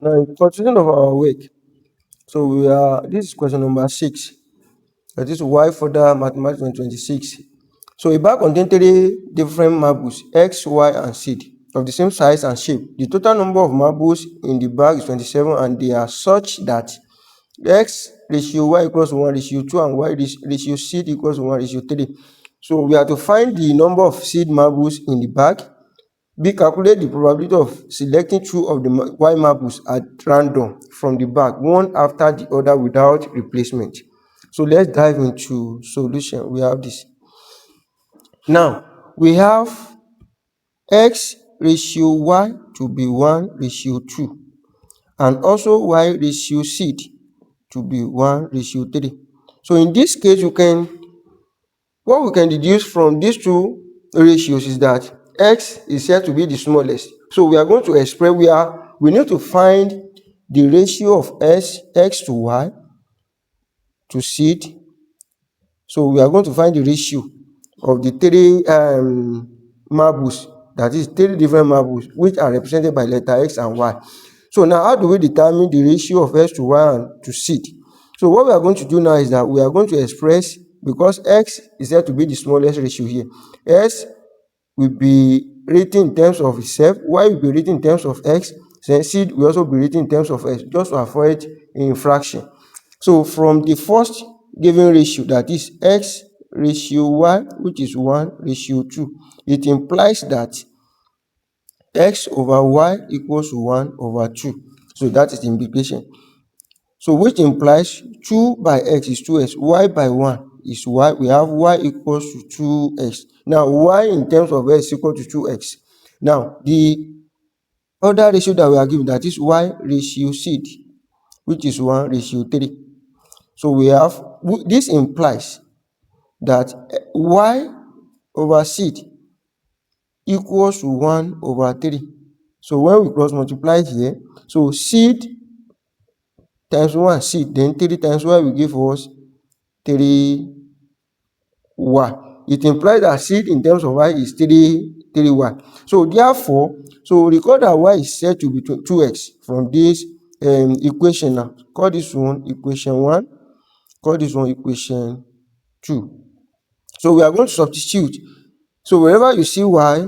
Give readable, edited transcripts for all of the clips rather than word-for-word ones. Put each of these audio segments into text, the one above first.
Now, in continuation of our work, this is question number 6. That is why further mathematics 2026. So a bag contains three different marbles, X, Y, and Z, of the same size and shape. The total number of marbles in the bag is 27, and they are such that X ratio Y equals 1 ratio 2, and Y ratio Z equals 1 ratio 3. So we have to find the number of seed marbles in the bag. B, calculate the probability of selecting two of the Y marbles at random from the bag, one after the other without replacement. So let's dive into solution. We have this. Now, we have X ratio Y to be 1 ratio 2, and also Y ratio Z to be 1 ratio 3. So in this case, what we can deduce from these two ratios is that X is said to be the smallest. So we are going to express, we need to find the ratio of X to Y to Z. So we are going to find the ratio of the three marbles, that is three different marbles, which are represented by letter X and Y. So now, how do we determine the ratio of X to Y and to Z? So what we are going to do now is that we are going to express, because X is said to be the smallest ratio here, X will be written in terms of itself, Y will be written in terms of X, then Z will also be written in terms of X, just to avoid infraction. So from the first given ratio, that is X ratio Y, which is 1 ratio 2, it implies that X over Y equals 1 over 2. So that is the implication. So which implies 2 by X is 2X, Y by 1 is Y. We have Y equals to 2X. Now, Y in terms of X is equal to 2X. Now, the other ratio that we are given, that is Y ratio Z, which is 1 ratio 3. So we have, this implies that Y over Z equals to 1 over 3. So when we cross multiply here, so Z times 1 Z, then 3 times Y will give us 3Y. It implies that Z in terms of Y is 3Y. So therefore, so record that Y is said to be 2X from this equation now. Call this one equation 1. Call this one equation 2. So we are going to substitute. So wherever you see Y,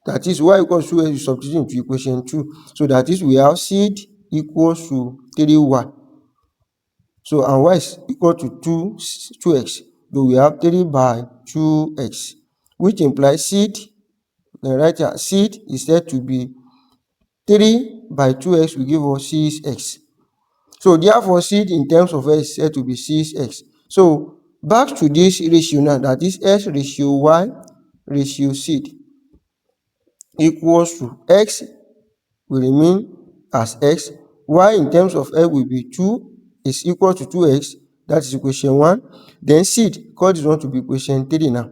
that is Y equals to 2X, you substitute into equation 2. So that is, we have Z equals to 3Y. So and Y is equal to 2X. So we have 3 by 2X, which implies Z, then right here, Z is said to be 3 by 2X will give us 6X. So therefore, Z in terms of X is said to be 6X. So back to this ratio now, that is X ratio Y ratio Z equals to X will remain as X. Y in terms of X will be 2 is equal to 2X. That is equation 1. Then Z, call this one to be equation 3 now.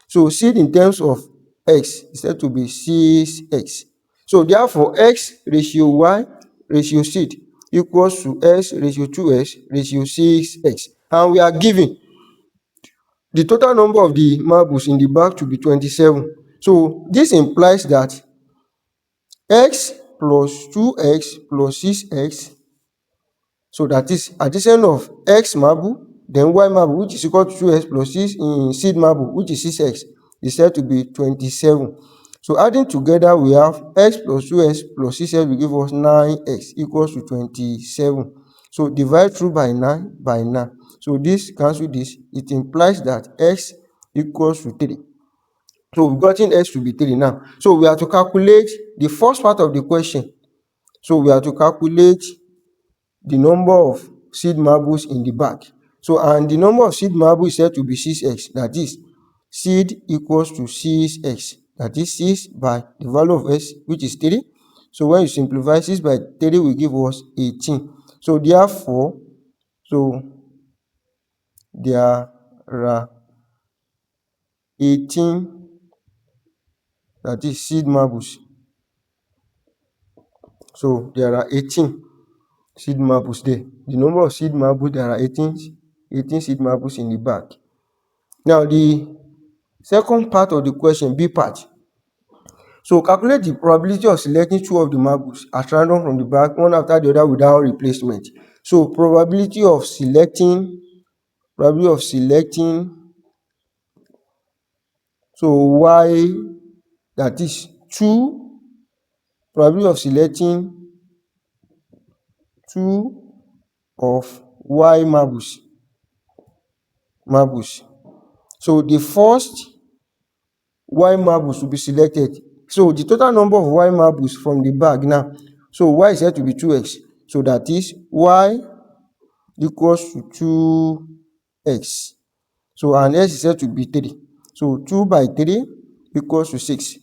So Z in terms of X is said to be 6X. So therefore, X ratio Y ratio Z equals to X ratio 2X ratio 6X. And we are given the total number of the marbles in the bag to be 27. So this implies that X plus 2X plus 6X, so that is addition of X marble, then Y marble, which is equal to 2X plus 6 in seed marble, which is 6X, is said to be 27. So adding together, we have X plus 2X plus 6X will give us 9X equals to 27. So divide through by 9 by 9. So this cancel this. It implies that X equals to 3. So we've gotten X to be 3 now. So we have to calculate the first part of the question. So we have to calculate the number of seed marbles in the bag. So, and the number of seed marbles is said to be 6X. That is, seed equals to 6X. That is 6 by the value of X, which is 3. So when you simplify, 6 by 3 will give us 18. So therefore, there are 18, that is seed marbles. So there are 18 seed marbles there. The number of seed marbles, there are 18 seed marbles in the bag. Now the second part of the question, B part. So calculate the probability of selecting two of the marbles at random from the bag, one after the other without replacement. So probability of selecting, so y, that is 2, probability of selecting 2 of y marbles. So the first y marbles will be selected. So the total number of y marbles from the bag now, so y is said to be 2x. So that is y equals to 2x. So and x is said to be 3. So 2 by 3 equals to 6.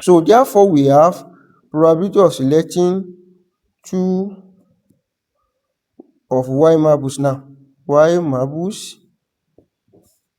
So therefore we have probability of selecting 2 of y marbles now. Y marbles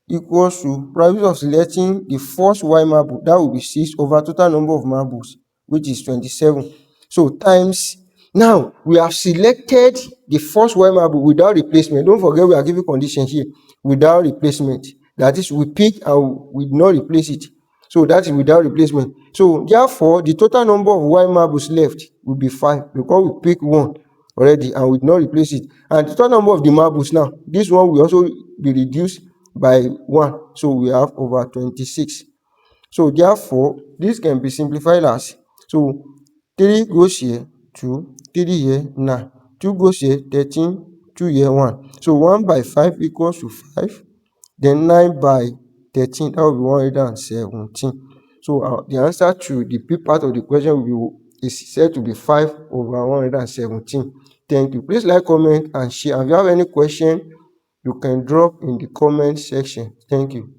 equals to probability of selecting the first y marble, that will be 6 over total number of marbles, which is 27. So times, now we have selected the first y marble without replacement. Don't forget we are giving condition here, without replacement. That is, we pick and we did not replace it. So that is without replacement. So therefore the total number of y marbles left will be 5, because we pick one already and we did not replace it. And the total number of the marbles now, this one will also be reduced by 1. So we have over 26. So therefore this can be simplified as, so 3 goes here, 2, 3 here, 9, 2 goes here, 13, 2 here, 1. So 1 by 5 equals to 5. Then 9 by 13, that will be 117. So the answer to the B part of the question will be, is said to be 5 over 117. Thank you. Please like, comment, and share. And if you have any question, you can drop in the comment section. Thank you.